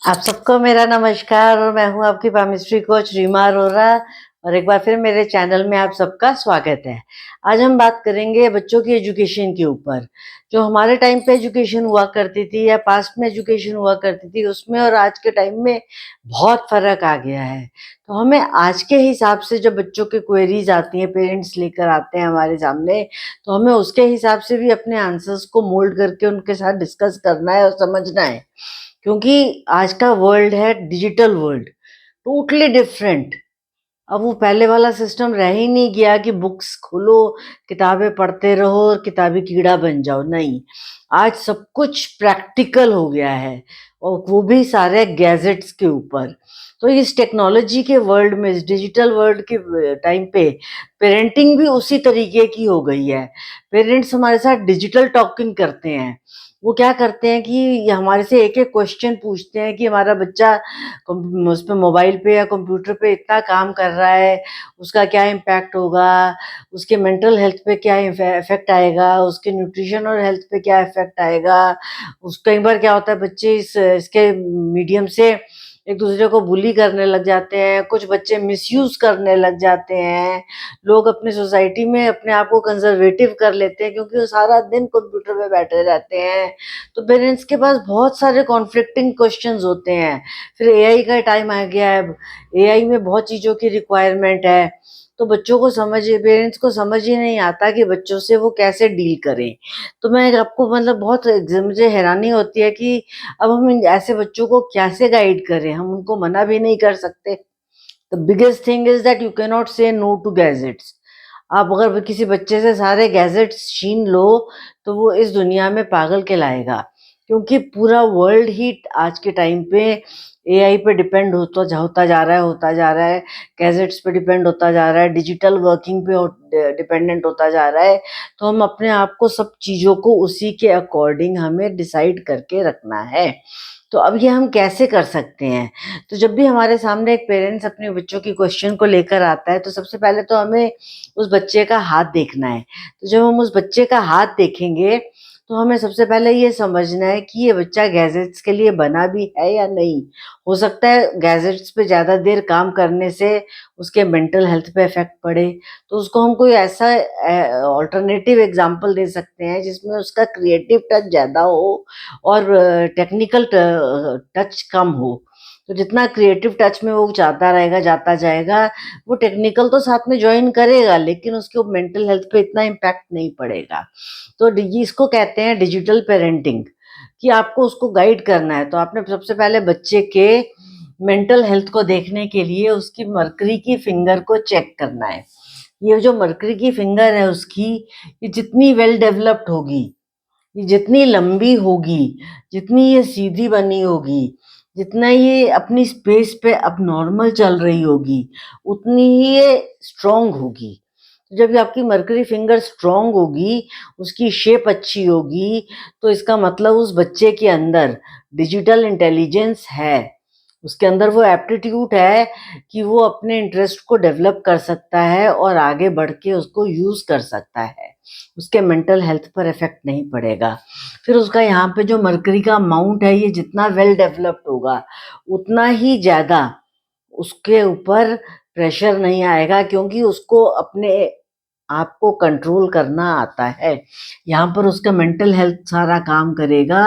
आप सबको मेरा नमस्कार और मैं हूँ आपकी केमिस्ट्री कोच रीमा अरोरा और एक बार फिर मेरे चैनल में आप सबका स्वागत है। आज हम बात करेंगे बच्चों की एजुकेशन के ऊपर। जो हमारे टाइम पे एजुकेशन हुआ करती थी या पास्ट में एजुकेशन हुआ करती थी उसमें और आज के टाइम में बहुत फ़र्क आ गया है। तो हमें आज के हिसाब से जब बच्चों की क्वेरीज आती हैं, पेरेंट्स लेकर आते हैं हमारे सामने, तो हमें उसके हिसाब से भी अपने आंसर्स को मोल्ड करके उनके साथ डिस्कस करना है और समझना है। क्योंकि आज का वर्ल्ड है डिजिटल वर्ल्ड, टोटली डिफरेंट। अब वो पहले वाला सिस्टम रह ही नहीं गया कि बुक्स खोलो, किताबें पढ़ते रहो और किताबी कीड़ा बन जाओ। नहीं, आज सब कुछ प्रैक्टिकल हो गया है और वो भी सारे गैजेट्स के ऊपर। तो इस टेक्नोलॉजी के वर्ल्ड में, इस डिजिटल वर्ल्ड के टाइम पे पेरेंटिंग भी उसी तरीके की हो गई है। पेरेंट्स हमारे साथ डिजिटल टॉकिंग करते हैं। वो क्या करते हैं कि हमारे से एक-एक क्वेश्चन पूछते हैं कि हमारा बच्चा उस पे मोबाइल पे या कंप्यूटर पे इतना काम कर रहा है, उसका क्या इम्पैक्ट होगा, उसके मेंटल हेल्थ पे क्या इफ़ेक्ट आएगा, उसके न्यूट्रिशन और हेल्थ पे क्या इफ़ेक्ट आएगा। कई बार क्या होता है, बच्चे इसके मीडियम से एक दूसरे को बुली करने लग जाते हैं, कुछ बच्चे मिसयूज़ करने लग जाते हैं। लोग अपनी सोसाइटी में अपने आप को कंज़र्वेटिव कर लेते हैं क्योंकि वो सारा दिन कंप्यूटर पे बैठे रहते हैं। तो पेरेंट्स के पास बहुत सारे कॉन्फ्लिक्टिंग क्वेश्चंस होते हैं। फिर एआई का टाइम आ गया है, अब एआई में बहुत चीज़ों की रिक्वायरमेंट है, तो बच्चों को पेरेंट्स को समझ ही नहीं आता कि बच्चों से वो कैसे डील करें। तो मैं आपको मतलब बहुत मुझे हैरानी होती है कि अब हम ऐसे बच्चों को कैसे गाइड करें? हम उनको मना भी नहीं कर सकते। The biggest thing is that you can not से नो टू गैजेट्स। आप अगर किसी बच्चे से सारे गैजेट्स छीन लो, तो वो इस दुनिया में पागल कहलाएगा। क्योंकि पूरा वर्ल्ड ही आज के टाइम पे एआई पे डिपेंड होता जा रहा है, गैजेट्स पे डिपेंड होता जा रहा है, डिजिटल वर्किंग पे डिपेंडेंट होता जा रहा है। तो हम अपने आप को सब चीज़ों को उसी के अकॉर्डिंग हमें डिसाइड करके रखना है। तो अब ये हम कैसे कर सकते हैं? तो जब भी हमारे सामने एक पेरेंट्स अपने बच्चों की क्वेश्चन को लेकर आता है, तो सबसे पहले तो हमें उस बच्चे का हाथ देखना है। तो जब हम उस बच्चे का हाथ देखेंगे, तो हमें सबसे पहले ये समझना है कि ये बच्चा गैजेट्स के लिए बना भी है या नहीं। हो सकता है गैजेट्स पे ज़्यादा देर काम करने से उसके मेंटल हेल्थ पे इफ़ेक्ट पड़े, तो उसको हम कोई ऐसा अल्टरनेटिव एग्ज़ाम्पल दे सकते हैं जिसमें उसका क्रिएटिव टच ज़्यादा हो और टेक्निकल टच कम हो। तो जितना क्रिएटिव टच में वो जाता जाएगा, वो टेक्निकल तो साथ में जॉइन करेगा लेकिन उसके मेंटल हेल्थ पे इतना इम्पैक्ट नहीं पड़ेगा। तो इसको कहते हैं डिजिटल पेरेंटिंग, कि आपको उसको गाइड करना है। तो आपने सबसे पहले बच्चे के मेंटल हेल्थ को देखने के लिए उसकी मर्करी की फिंगर को चेक करना है। ये जो मर्करी की फिंगर है उसकी, ये जितनी वेल डेवलप्ड होगी, ये जितनी लंबी होगी, जितनी ये सीधी बनी होगी, जितना ये अपनी स्पेस पे अब नॉर्मल चल रही होगी, उतनी ही ये स्ट्रॉन्ग होगी। तो जब ये आपकी मर्करी फिंगर स्ट्रॉन्ग होगी, उसकी शेप अच्छी होगी, तो इसका मतलब उस बच्चे के अंदर डिजिटल इंटेलिजेंस है। उसके अंदर वो एप्टीट्यूड है कि वो अपने इंटरेस्ट को डेवलप कर सकता है और आगे बढ़ के उसको यूज़ कर सकता है। उसके मेंटल हेल्थ पर इफ़ेक्ट नहीं पड़ेगा। फिर उसका यहाँ पे जो मर्करी का अमाउंट है, ये जितना वेल डेवलप्ड होगा, उतना ही ज़्यादा उसके ऊपर प्रेशर नहीं आएगा क्योंकि उसको अपने आप को कंट्रोल करना आता है। यहाँ पर उसका मेंटल हेल्थ सारा काम करेगा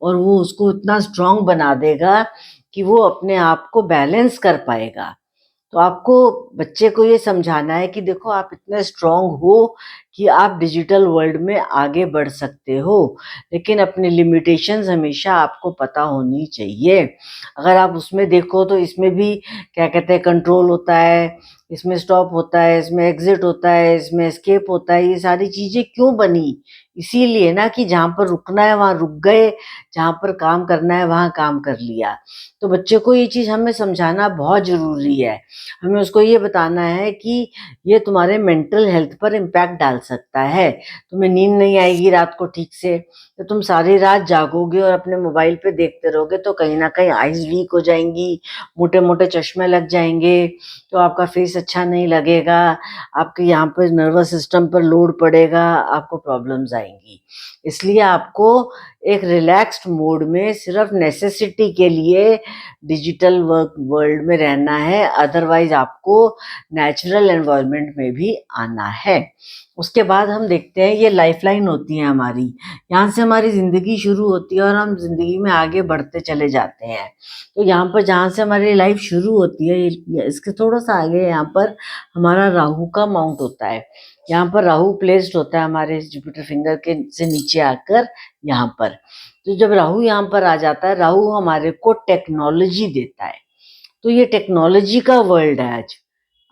और वो उसको इतना स्ट्रॉन्ग बना देगा कि वो अपने आप को बैलेंस कर पाएगा। तो आपको बच्चे को ये समझाना है कि देखो आप इतने स्ट्रॉन्ग हो कि आप डिजिटल वर्ल्ड में आगे बढ़ सकते हो, लेकिन अपनी लिमिटेशंस हमेशा आपको पता होनी चाहिए। अगर आप उसमें देखो तो इसमें भी क्या कहते हैं कंट्रोल होता है, इसमें स्टॉप होता है, इसमें एग्ज़िट होता है, इसमें एस्केप होता है। ये सारी चीज़ें क्यों बनी? इसीलिए ना कि जहाँ पर रुकना है वहाँ रुक गए, जहाँ पर काम करना है वहाँ काम कर लिया। तो बच्चे को ये चीज़ हमें समझाना बहुत ज़रूरी है। हमें उसको ये बताना है कि ये तुम्हारे मेंटल हेल्थ पर इम्पैक्ट डाल सकता है। तुम्हें नींद नहीं आएगी रात को ठीक से, तो तुम सारी रात जागोगे और अपने मोबाइल पे देखते रहोगे तो कहीं न कहीं आइज़ वीक हो जाएँगी, मोटे-मोटे चश्मे लग जाएँगे, तो आपका फेस अच्छा नहीं लगेगा, आपके यहाँ पे नर्वस सिस्टम पर लोड पड़ेगा, आपको प्रॉब्लम्स आएँगी। इसलिए आपको एक रिलैक्स्ड मोड में सिर्फ नेसेसिटी के लिए डिजिटल वर्क वर्ल्ड में रहना है, अदरवाइज आपको नेचुरल एनवायरनमेंट में भी आना है। उसके बाद हम देखते हैं ये लाइफलाइन होती है हमारी, यहाँ से हमारी ज़िंदगी शुरू होती है और हम ज़िंदगी में आगे बढ़ते चले जाते हैं। तो यहाँ पर जहाँ से हमारी लाइफ शुरू होती है, इसके थोड़ा सा आगे यहाँ पर हमारा राहु का माउंट होता है। यहाँ पर राहु प्लेस्ड होता है हमारे जुपिटर फिंगर के से नीचे आकर यहाँ पर। तो जब राहु यहाँ पर आ जाता है, राहु हमारे को टेक्नोलॉजी देता है। तो ये टेक्नोलॉजी का वर्ल्ड है आज।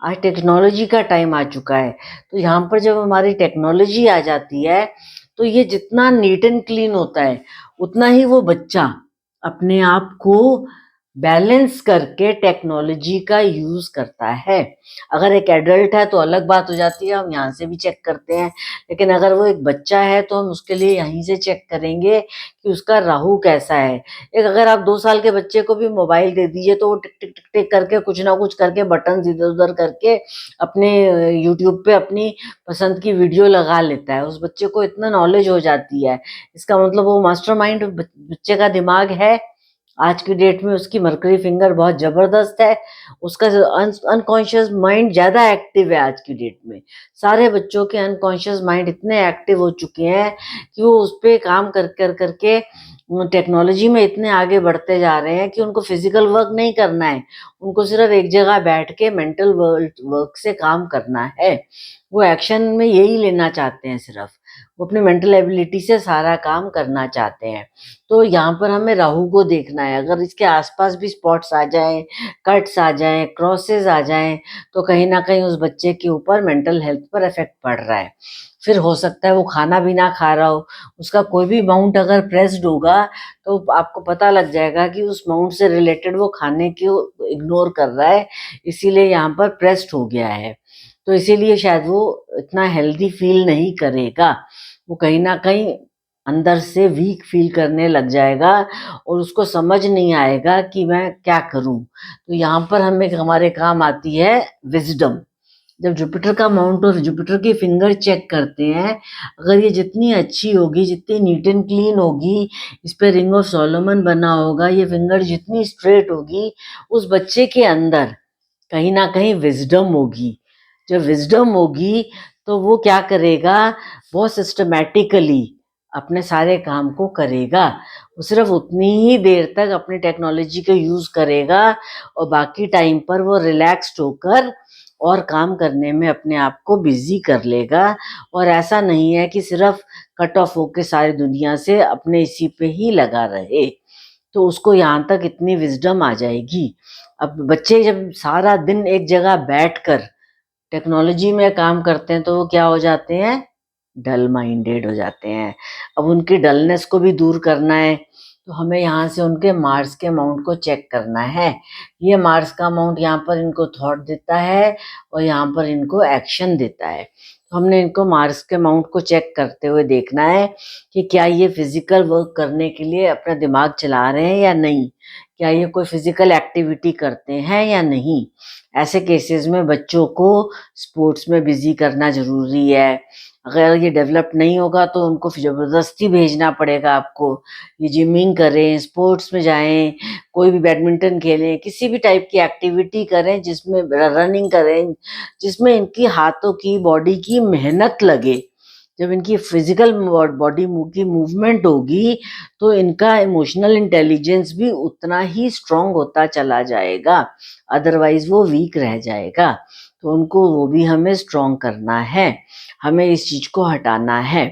आज टेक्नोलॉजी का टाइम आ चुका है। तो यहाँ पर जब हमारी टेक्नोलॉजी आ जाती है, तो ये जितना नीट एंड क्लीन होता है, उतना ही वो बच्चा अपने आप को बैलेंस करके टेक्नोलॉजी का यूज करता है। अगर एक एडल्ट है तो अलग बात हो जाती है, हम यहाँ से भी चेक करते हैं, लेकिन अगर वो एक बच्चा है तो हम उसके लिए यहीं से चेक करेंगे कि उसका राहु कैसा है। एक अगर आप 2 साल के बच्चे को भी मोबाइल दे दीजिए तो वो टिक टिक टिक टिक करके कुछ ना कुछ करके बटन इधर उधर करके अपने यूट्यूब पे अपनी पसंद की वीडियो लगा लेता है। उस बच्चे को इतना नॉलेज हो जाती है, इसका मतलब वो मास्टरमाइंड बच्चे का दिमाग है। आज की डेट में उसकी मरकरी फिंगर बहुत जबरदस्त है, उसका अनकॉन्शियस माइंड ज्यादा एक्टिव है। आज की डेट में सारे बच्चों के अनकॉन्शियस माइंड इतने एक्टिव हो चुके हैं कि वो उस पर काम कर कर करके टेक्नोलॉजी में इतने आगे बढ़ते जा रहे हैं कि उनको फिजिकल वर्क नहीं करना है, उनको सिर्फ एक जगह बैठ के मेंटल वर्क से काम करना है। वो एक्शन में यही लेना चाहते हैं, सिर्फ वो अपनी मेंटल एबिलिटी से सारा काम करना चाहते हैं। तो यहाँ पर हमें राहु को देखना है। अगर इसके आसपास भी स्पॉट्स आ जाएं, कट्स आ जाएं, क्रॉसेस आ जाएं, तो कहीं ना कहीं उस बच्चे के ऊपर मेंटल हेल्थ पर इफेक्ट पड़ रहा है। फिर हो सकता है वो खाना भी ना खा रहा हो, उसका कोई भी माउंट अगर प्रेस्ड होगा तो आपको पता लग जाएगा कि उस माउंट से रिलेटेड वो खाने को इग्नोर कर रहा है, इसीलिए यहाँ पर प्रेस्ड हो गया है। तो इसीलिए शायद वो इतना हेल्दी फील नहीं करेगा, वो कहीं ना कहीं अंदर से वीक फील करने लग जाएगा और उसको समझ नहीं आएगा कि मैं क्या करूं। तो यहाँ पर हमें हमारे काम आती है विजडम। जब जुपिटर का माउंट और जुपिटर की फिंगर चेक करते हैं, अगर ये जितनी अच्छी होगी, जितनी नीट एंड क्लीन होगी, इस पे रिंग ऑफ सोलोमन बना होगा, ये फिंगर जितनी स्ट्रेट होगी, उस बच्चे के अंदर कहीं ना कहीं विजडम होगी। जब विजडम होगी तो वो क्या करेगा, बहुत सिस्टमैटिकली अपने सारे काम को करेगा। वो सिर्फ उतनी ही देर तक अपनी टेक्नोलॉजी का यूज करेगा और बाकी टाइम पर वो रिलैक्स्ड होकर और काम करने में अपने आप को बिजी कर लेगा। और ऐसा नहीं है कि सिर्फ कट ऑफ होके सारी दुनिया से अपने इसी पे ही लगा रहे। तो उसको यहाँ तक इतनी विजडम आ जाएगी। अब बच्चे जब सारा दिन एक जगह बैठकर टेक्नोलॉजी में काम करते हैं तो वो क्या हो जाते हैं, डल माइंडेड हो जाते हैं। अब उनकी डलनेस को भी दूर करना है तो हमें यहाँ से उनके मार्स के अमाउंट को चेक करना है। ये मार्स का अमाउंट यहाँ पर इनको थॉट देता है और यहाँ पर इनको एक्शन देता है। तो हमने इनको मार्स के अमाउंट को चेक करते हुए देखना है कि क्या ये फिजिकल वर्क करने के लिए अपना दिमाग चला रहे हैं या नहीं, क्या ये कोई फिजिकल एक्टिविटी करते हैं या नहीं। ऐसे केसेस में बच्चों को स्पोर्ट्स में बिजी करना जरूरी है। अगर ये डेवलप नहीं होगा तो उनको जबरदस्ती भेजना पड़ेगा आपको। ये जिमिंग करें, स्पोर्ट्स में जाएं, कोई भी बैडमिंटन खेलें, किसी भी टाइप की एक्टिविटी करें जिसमें रनिंग करें, जिसमें इनकी हाथों की बॉडी की मेहनत लगे। जब इनकी फिजिकल बॉडी की मूवमेंट होगी तो इनका इमोशनल इंटेलिजेंस भी उतना ही स्ट्रांग होता चला जाएगा, अदरवाइज वो वीक रह जाएगा। तो उनको वो भी हमें स्ट्रांग करना है, हमें इस चीज को हटाना है।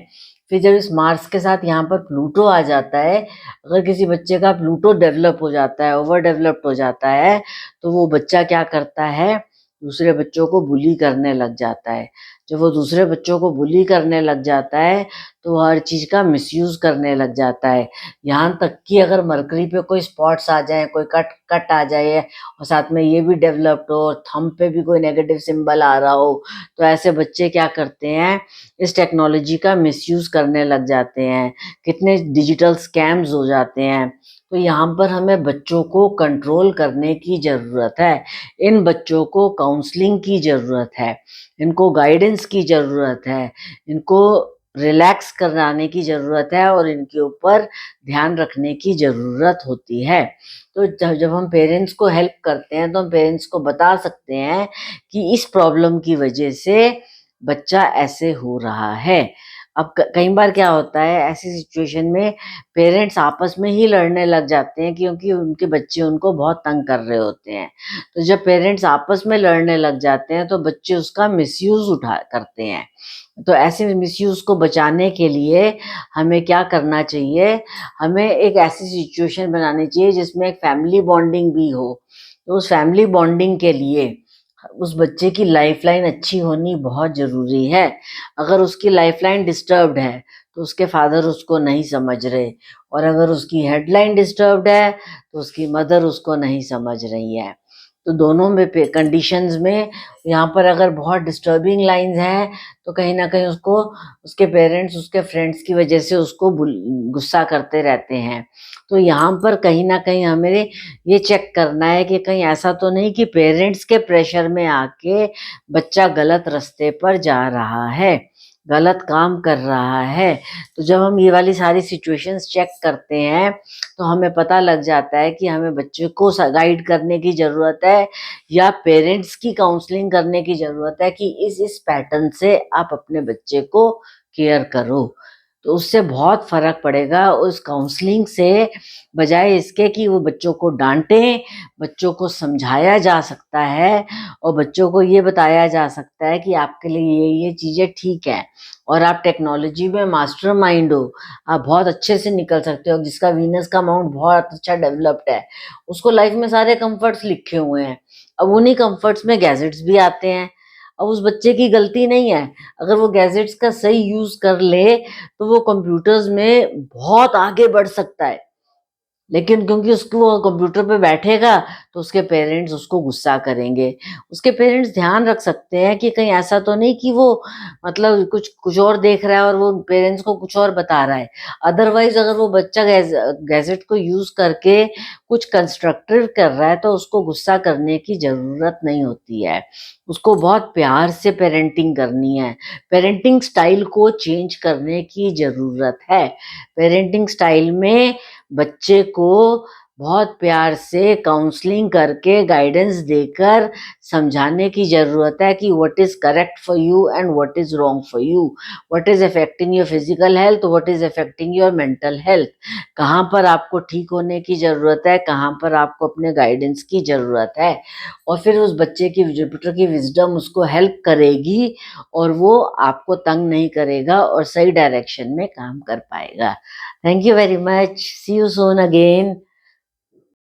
फिर जब इस मार्स के साथ यहाँ पर प्लूटो आ जाता है, अगर किसी बच्चे का प्लूटो डेवलप हो जाता है, ओवर डेवलप्ड हो जाता है, तो वो बच्चा क्या करता है, दूसरे बच्चों को बुली करने लग जाता है। जब वो दूसरे बच्चों को बुली करने लग जाता है तो वो हर चीज का मिसयूज करने लग जाता है। यहाँ तक कि अगर मरकरी पे कोई स्पॉट्स आ जाए, कोई कट कट आ जाए और साथ में ये भी डेवलप्ड हो और थंब पे भी कोई नेगेटिव सिंबल आ रहा हो, तो ऐसे बच्चे क्या करते हैं, इस टेक्नोलॉजी का मिसयूज करने लग जाते हैं। कितने डिजिटल स्कैम्स हो जाते हैं। तो यहाँ पर हमें बच्चों को कंट्रोल करने की जरूरत है। इन बच्चों को काउंसलिंग की जरूरत है, इनको गाइडेंस की जरूरत है, इनको रिलैक्स कराने की ज़रूरत है और इनके ऊपर ध्यान रखने की ज़रूरत होती है। तो जब हम पेरेंट्स को हेल्प करते हैं, तो हम पेरेंट्स को बता सकते हैं कि इस प्रॉब्लम की वजह से बच्चा ऐसे हो रहा है। अब क कई बार क्या होता है, ऐसी सिचुएशन में पेरेंट्स आपस में ही लड़ने लग जाते हैं, क्योंकि उनके बच्चे उनको बहुत तंग कर रहे होते हैं। तो जब पेरेंट्स आपस में लड़ने लग जाते हैं, तो बच्चे उसका मिसयूज़ उठा करते हैं। तो ऐसे मिसयूज़ को बचाने के लिए हमें क्या करना चाहिए, हमें एक ऐसी सिचुएशन बनानी चाहिए जिसमें एक फैमिली बॉन्डिंग भी हो। तो उस फैमिली बॉन्डिंग के लिए उस बच्चे की लाइफ़लाइन अच्छी होनी बहुत ज़रूरी है। अगर उसकी लाइफ़लाइन डिस्टर्ब्ड है, तो उसके फादर उसको नहीं समझ रहे, और अगर उसकी हेडलाइन डिस्टर्ब्ड है, तो उसकी मदर उसको नहीं समझ रही है। तो दोनों में पे कंडीशंस में यहाँ पर अगर बहुत डिस्टर्बिंग लाइन्स हैं, तो कहीं न कहीं उसको उसके पेरेंट्स, उसके फ्रेंड्स की वजह से उसको गुस्सा करते रहते हैं। तो यहाँ पर कहीं न कहीं हमें ये चेक करना है कि कहीं ऐसा तो नहीं कि पेरेंट्स के प्रेशर में आके बच्चा गलत रास्ते पर जा रहा है, गलत काम कर रहा है। तो जब हम ये वाली सारी सिचुएशंस चेक करते हैं, तो हमें पता लग जाता है कि हमें बच्चे को गाइड करने की ज़रूरत है, या पेरेंट्स की काउंसलिंग करने की ज़रूरत है कि इस पैटर्न से आप अपने बच्चे को केयर करो। तो उससे बहुत फ़र्क पड़ेगा उस काउंसलिंग से, बजाय इसके कि वो बच्चों को डाँटें, बच्चों को समझाया जा सकता है और बच्चों को ये बताया जा सकता है कि आपके लिए ये चीज़ें ठीक है, और आप टेक्नोलॉजी में मास्टरमाइंड हो, आप बहुत अच्छे से निकल सकते हो। जिसका वीनस का माउंट बहुत अच्छा डेवलप्ड है, उसको लाइफ में सारे कम्फर्ट्स लिखे हुए हैं। अब उन्हीं कम्फर्ट्स में गैजेट्स भी आते हैं। अब उस बच्चे की गलती नहीं है, अगर वो गैजेट्स का सही यूज़ कर ले, तो वो कंप्यूटर्स में बहुत आगे बढ़ सकता है। लेकिन क्योंकि उसको वो कंप्यूटर पे बैठेगा, तो उसके पेरेंट्स उसको गुस्सा करेंगे। उसके पेरेंट्स ध्यान रख सकते हैं कि कहीं ऐसा तो नहीं कि वो मतलब कुछ कुछ और देख रहा है और वो पेरेंट्स को कुछ और बता रहा है। अदरवाइज़ अगर वो बच्चा गैजेट को यूज़ करके कुछ कंस्ट्रक्टिव कर रहा है, तो उसको गुस्सा करने की ज़रूरत नहीं होती है। उसको बहुत प्यार से पेरेंटिंग करनी है। पेरेंटिंग स्टाइल को चेंज करने की ज़रूरत है। पेरेंटिंग स्टाइल में बच्चे को बहुत प्यार से काउंसलिंग करके, गाइडेंस देकर समझाने की ज़रूरत है कि what is correct for you and what is wrong for you, what is affecting your physical health, what is affecting your mental health. कहाँ पर आपको ठीक होने की ज़रूरत है, कहाँ पर आपको अपने गाइडेंस की ज़रूरत है, और फिर उस बच्चे की जुपिटर की विज़डम उसको हेल्प करेगी, और वो आपको तंग नहीं करेगा और सही डायरेक्शन में काम कर पाएगा। Thank you very much. See you soon again.